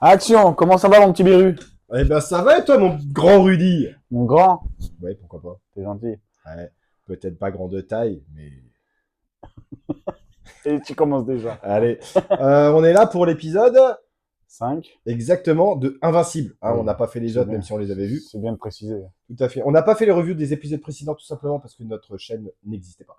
Action, comment ça va mon petit Béru? Eh ben ça va et toi mon grand Rudy? Mon grand, Ouais, pourquoi pas. t'es gentil. Ouais, peut-être pas grand de taille, mais... Et tu commences déjà. Allez, on est là pour l'épisode 5. exactement de Invincible. Hein, Oui, on n'a pas fait les c'est autres, bien. même si on les avait vus. C'est bien de préciser. Tout à fait. On n'a pas fait les reviews des épisodes précédents tout simplement parce que notre chaîne n'existait pas.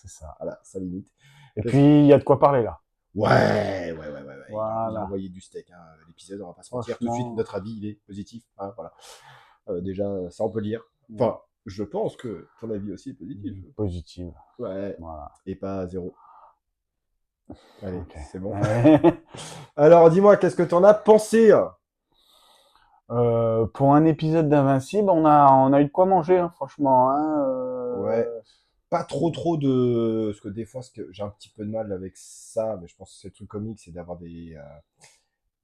C'est ça. Voilà, ça limite. Et puis, il y a de quoi parler là. Ouais. Voilà. Il a envoyé du steak, hein, l'épisode, on va pas se mentir. Tout de Franchement. suite, notre avis, il est positif. Hein, voilà. Déjà, ça on peut le dire. Enfin, je pense que ton avis aussi est positif. Positive. Ouais, Voilà. et pas zéro. Allez, Ok. c'est bon. Ouais. Alors, dis-moi, qu'est-ce que t'en as pensé? Pour un épisode d'Invincible, on a eu de quoi manger, hein, franchement. Hein, Ouais. Pas trop de... Parce que des fois, j'ai un petit peu de mal avec ça, mais je pense que c'est le truc comique, c'est d'avoir des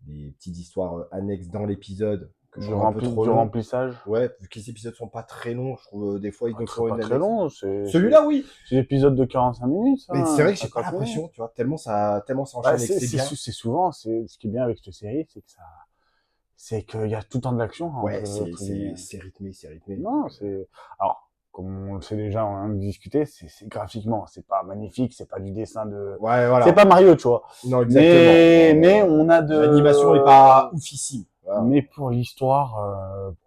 petites histoires annexes dans l'épisode, que je Du, trouve un peu trop du long. remplissage. Ouais, vu que les épisodes sont pas très longs, je trouve des fois, ils nous C'est font pas une très annexe. long. Celui-là, oui. C'est l'épisode de 45 minutes. Ça, Mais c'est vrai que j'ai 50 pas minutes. l'impression, tu vois, tellement ça Bah, enchaîne et que c'est bien. c'est souvent, ce qui est bien avec cette série, c'est qu'il y a tout le temps de l'action. Hein, Ouais, entre guillemets. c'est rythmé, c'est rythmé. Non, alors, comme on le sait déjà, on a discuté, c'est graphiquement, c'est pas magnifique, c'est pas du dessin de, Ouais, voilà. c'est pas Mario, tu vois. Non, exactement. Mais on a de, L'animation est pas oufissime. Voilà. Mais pour l'histoire,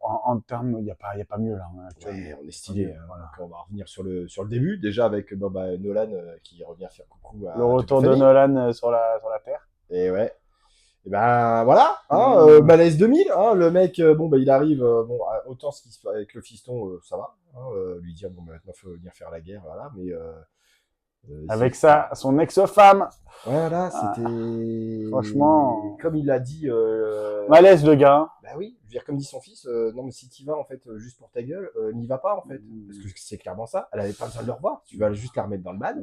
en termes, il y a pas mieux là. Hein, actuellement. Ouais, on est stylé. Ouais, Hein. voilà. Donc, on va revenir sur le début, déjà avec Nolan qui revient faire coucou à Le retour toute de la famille. Nolan sur la Terre. Et ouais. Et ben voilà, hein, Malaise 2000, hein, le mec, il arrive, autant ce qui se fait avec le fiston, ça va, hein, lui dire bon, maintenant faut venir faire la guerre, voilà, mais Avec ça, son ex-femme. voilà, c'était Franchement, comme il l'a dit, malaise le gars. bah oui, je veux dire comme dit son fils, non mais si t'y vas en fait juste pour ta gueule, n'y va pas en fait, parce que c'est clairement ça. Elle avait pas besoin de le revoir, tu vas juste la remettre dans le ban.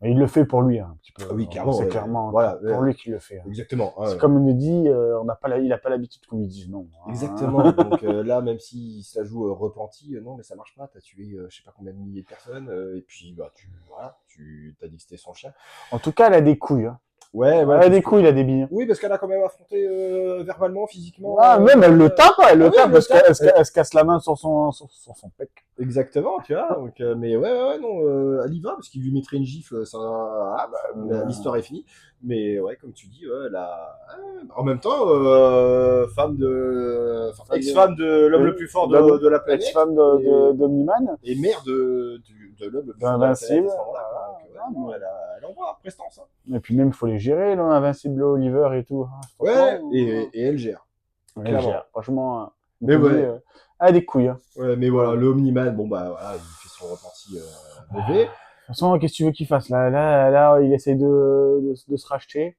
Mais il le fait pour lui, hein, un petit peu. Ah oui, clairement. C'est clairement voilà, pour lui qu'il le fait. Hein. Exactement. C'est comme on le dit, il n'a pas l'habitude qu'on lui dise non. Hein. Exactement. Donc là, même s'il se la joue repenti, non, mais ça marche pas. T'as tué, je sais pas combien de milliers de personnes, et puis bah tu t'as dit que c'était son chien. En tout cas, elle a des couilles. Hein. Ouais. Elle a des couilles, elle a des billes. Oui, parce qu'elle a quand même affronté verbalement, physiquement. Ah, même elle le tape, parce qu'elle se casse la main sur son pec. Exactement, tu vois. Donc, mais ouais, non, elle y va parce qu'il lui mettrait une gifle, ça, l'histoire est finie. Mais ouais, comme tu dis, en même temps, ex-femme de l'homme le plus fort de la planète, ex-femme d'Omniman, et mère de l'homme le plus fort de la planète à ce moment-là. Donc, elle envoie prestance. Hein. Et puis même, il faut les gérer, là, Invincible Oliver et tout. Ouais, et elle gère. Elle gère. Franchement, mais ouais. Elle a des couilles. Hein. Ouais, mais voilà, le Omniman, voilà, il fait son repenti mauvais. De toute façon, qu'est-ce que tu veux qu'il fasse là, il essaye de se racheter.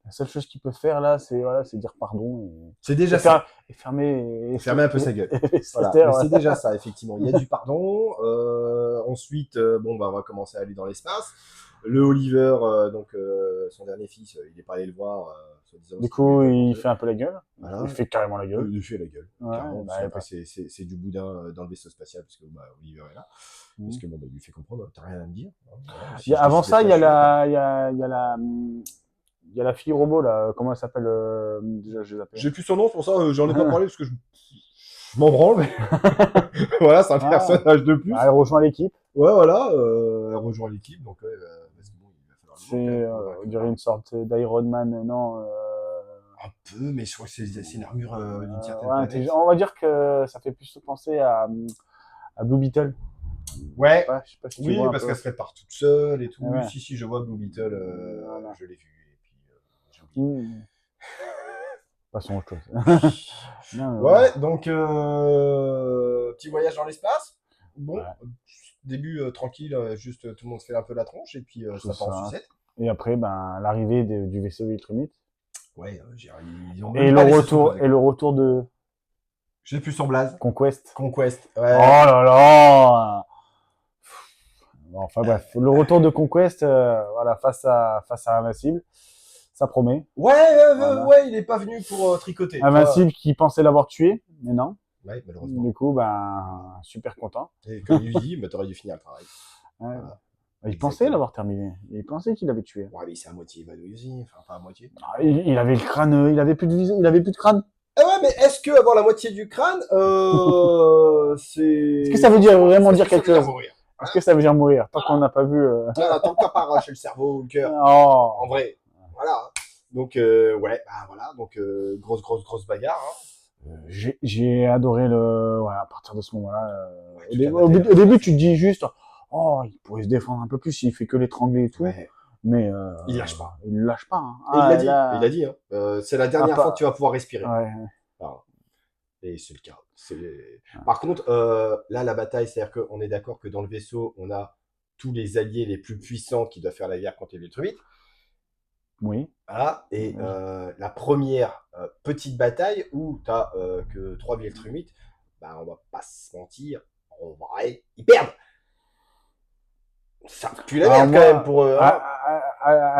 La seule chose qu'il peut faire là, c'est dire pardon. C'est déjà ça. Et fermer un peu sa gueule. Voilà. C'est déjà ça, effectivement. Il y a du pardon. Ensuite, on va commencer à aller dans l'espace. Le Oliver, son dernier fils, il n'est pas allé le voir. Du coup, il fait un peu la gueule. Voilà. Il fait carrément la gueule. Il fait la gueule. Ouais, après, c'est du boudin dans le vaisseau spatial, parce que Oliver est là. Parce que il lui fait comprendre, t'as rien à me dire. Hein, avant ça, il y a la fille robot là, comment elle s'appelle déjà, je l'appelle. J'ai plus son nom, pour ça j'en ai pas parlé parce que je m'en branle. Mais... voilà, c'est un personnage de plus. Elle rejoint l'équipe. Ouais, voilà, elle rejoint l'équipe, donc parce que il va falloir. C'est, on dirait une sorte d'Iron Man, non un peu, mais je crois que c'est une armure d'une certaine planète. On va dire que ça fait plus penser à Blue Beetle. Ouais. Je sais pas si tu oui, vois parce qu'elle se prépare toute seule et tout. Ouais. Si, je vois Blue Beetle, voilà. Je l'ai vu. Et puis, j'ai oublié. Passons autre chose. Ouais, donc, petit voyage dans l'espace. Bon, début tranquille, juste tout le monde se fait un peu la tronche et puis ça part en sucette. Et après, l'arrivée du vaisseau Ultramite. Ouais, ils ont et le retour de. Je sais plus son blaze. Conquest. Ouais. Oh là là. Enfin bref, le retour de Conquest, face à Invincible, ça promet. Ouais, il est pas venu pour tricoter. Invincible qui pensait l'avoir tué, mais non. Ouais, malheureusement. Du coup, super content. Et comme il lui dit, t'aurais dû finir le travail. Ouais. Voilà. Il pensait l'avoir terminé. Il pensait qu'il l'avait tué. Ouais, mais c'est à moitié évanoui aussi. Enfin, pas à moitié. Ah, il avait le crâne, il avait plus de visée, il avait plus de crâne. Ah ouais, mais est-ce que avoir la moitié du crâne, c'est... Est-ce que ça veut vraiment dire quelque chose? Mourir. Est-ce que ça veut dire mourir? Tant qu'on n'a pas vu. Voilà, tant que t'as pas arraché le cerveau ou le cœur. Oh. En vrai. Voilà. Donc, ouais, bah voilà. Donc, grosse bagarre. Hein. J'ai adoré le. Ouais, à partir de ce moment-là. Ouais, Au début, tu te dis juste, oh, il pourrait se défendre un peu plus s'il fait que l'étrangler et tout. Ouais. Mais il lâche pas. Il lâche pas. Hein. Et il l'a dit. Là... Il a dit. Hein. C'est la dernière fois que tu vas pouvoir respirer. Ouais. Voilà. Et c'est le cas. Par contre, là, la bataille, c'est-à-dire qu'on est d'accord que dans le vaisseau, on a tous les alliés les plus puissants qui doivent faire la guerre contre les Viltrumites. Oui. Voilà. Et la première petite bataille où tu n'as que 3 Viltrumites, bah, on va pas se mentir, en vrai, ils perdent. Ça pue la merde quand même pour eux. Hein.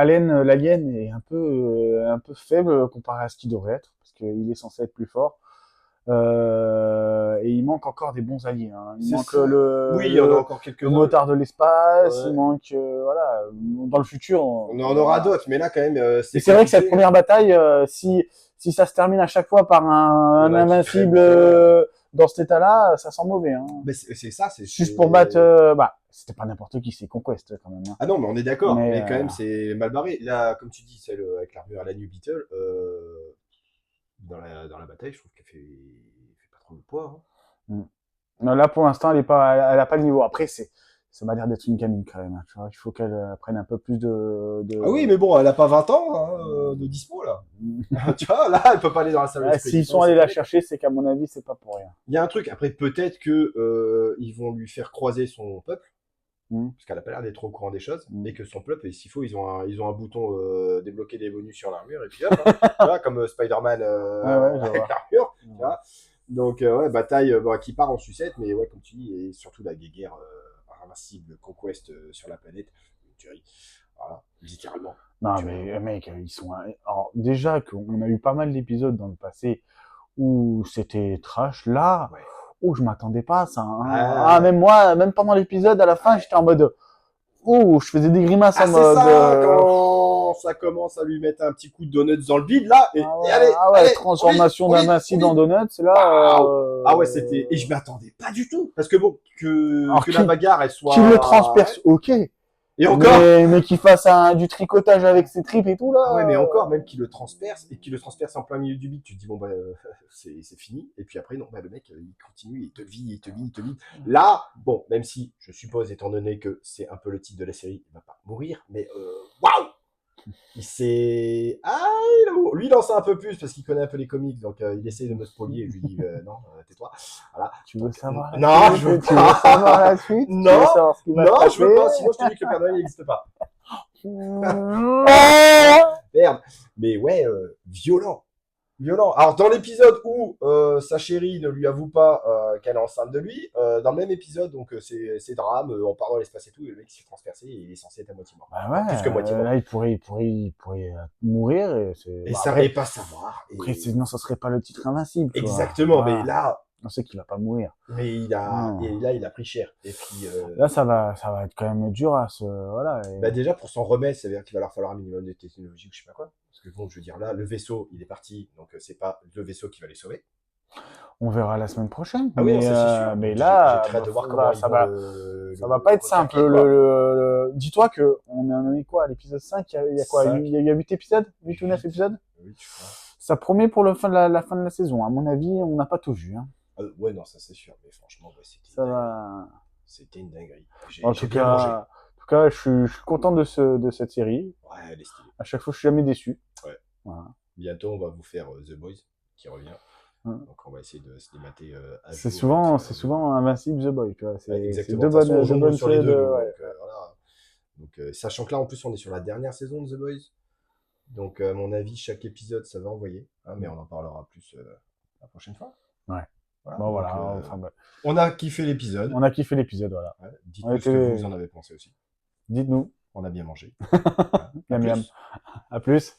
L'alien est un peu faible comparé à ce qu'il devrait être, parce qu'il est censé être plus fort. Et il manque encore des bons alliés. Hein. Il manque il y en a encore quelques-uns. Le motard de l'espace, il manque, voilà, dans le futur. On en aura d'autres, mais là quand même. C'est vrai que cette première bataille, si ça se termine à chaque fois par un invincible dans cet état-là, ça sent mauvais. Hein. Mais c'est ça, c'est juste pour battre. C'était pas n'importe qui, c'est Conquest quand même. Hein. Ah non, mais on est d'accord. Mais quand même, c'est mal barré. Là, comme tu dis, celle avec l'armure à la New Beetle. Dans la bataille, je trouve qu'elle fait pas trop le poids. Hein. Non, là, pour l'instant, elle a pas le niveau. Après, ça m'a l'air d'être une gamine quand même. Hein, tu vois, il faut qu'elle prenne un peu plus de... Ah oui, mais bon, elle a pas 20 ans hein, de dispo là. Tu vois, là, elle peut pas aller dans la salle. S'ils sont allés la chercher, c'est qu'à mon avis, c'est pas pour rien. Il y a un truc. Après, peut-être que ils vont lui faire croiser son peuple. Parce qu'elle a pas l'air d'être au courant des choses, et que son peuple, et s'il faut, ils ont un bouton débloquer des bonus sur l'armure, et puis hop, hein, tu vois, comme Spider-Man avec l'armure, tu vois. Donc, ouais, bataille qui part en sucette, mais ouais, comme tu dis, et surtout la guerre invincible, Conquest sur la planète, une tuerie. Voilà, littéralement. Non, mais mec, ils sont... Alors, déjà qu'on a eu pas mal d'épisodes dans le passé où c'était trash, là... Ouais. Oh, je m'attendais pas à ça. Hein. Même moi, même pendant l'épisode, à la fin, j'étais en mode... Oh, je faisais des grimaces en mode... C'est ça, quand ça commence à lui mettre un petit coup de donuts dans le bide, là, et allez, transformation d'invincible en donuts, c'est là... Ah ouais, c'était... Et je m'attendais pas du tout. Parce que bon, que la bagarre, elle soit... Qu'il le transperce, ok. Et encore mais qu'il fasse du tricotage avec ses tripes et tout, là. Ah ouais, mais encore, même qu'il le transperce, et qu'il le transperce en plein milieu du bide, tu te dis, bon, bah, c'est fini. Et puis après, non, bah, le mec, il continue, il te vit. Là, bon, même si, je suppose, étant donné que c'est un peu le titre de la série, il va pas mourir, mais waouh! Il s'est... lui, il en sait un peu plus parce qu'il connaît un peu les comics, donc il essaye de me spoiler et je lui dis non, tais-toi. Voilà. Tu veux savoir Non, je veux pas. Tu veux savoir la suite? Non, je veux pas, sinon je te dis que le Père Noël n'existe pas. Merde. Mais ouais, violent. Alors, dans l'épisode où sa chérie ne lui avoue pas qu'elle est enceinte de lui, dans le même épisode, donc c'est drame, on part dans l'espace et tout, et le mec s'est transpercé et il est censé être à moitié mort. Bah ouais, plus que moitié mort. Là, il pourrait mourir. Et ça ne pas savoir. Après, sinon, ça serait pas le titre invincible. Exactement, mais là... On sait qu'il va pas mourir. Mais et là, il a pris cher. Et puis, là, ça va être quand même dur à se... Voilà. Bah déjà, pour s'en remettre, ça veut dire qu'il va leur falloir un minimum de technologie ou je sais pas quoi. Parce que bon, je veux dire, là, le vaisseau, il est parti, donc c'est pas le vaisseau qui va les sauver. On verra la semaine prochaine. Ah oui, c'est sûr. Mais là, j'ai très hâte de voir comment ça va pas être simple. Dis-toi que on en est quoi à l'épisode 5, il y a quoi? Il y a 8 épisodes? 8 ou 9 épisodes? Oui, je crois. Ça promet pour la fin de la saison. À mon avis, on n'a pas tout vu. Hein. Ouais, non, ça c'est sûr. Mais franchement, c'était une dinguerie. En tout cas, je suis content de cette série. Ouais, elle est stylée. À chaque fois, je suis jamais déçu. Ouais. Voilà. Bientôt, on va vous faire The Boys qui revient. Donc on va essayer de se les mater à c'est souvent Invincible The Boys, tu vois. C'est exactement. deux bonnes sur les deux. ouais. Voilà. Donc sachant que là en plus on est sur la dernière saison de The Boys. Donc à mon avis chaque épisode ça va envoyer, hein, mais on en parlera plus la prochaine fois. Ouais. Voilà. Bon voilà, on a kiffé l'épisode. Voilà. Ouais, dites-nous ce que vous en avez pensé aussi. Dites-nous. On a bien mangé. Miam miam. À plus.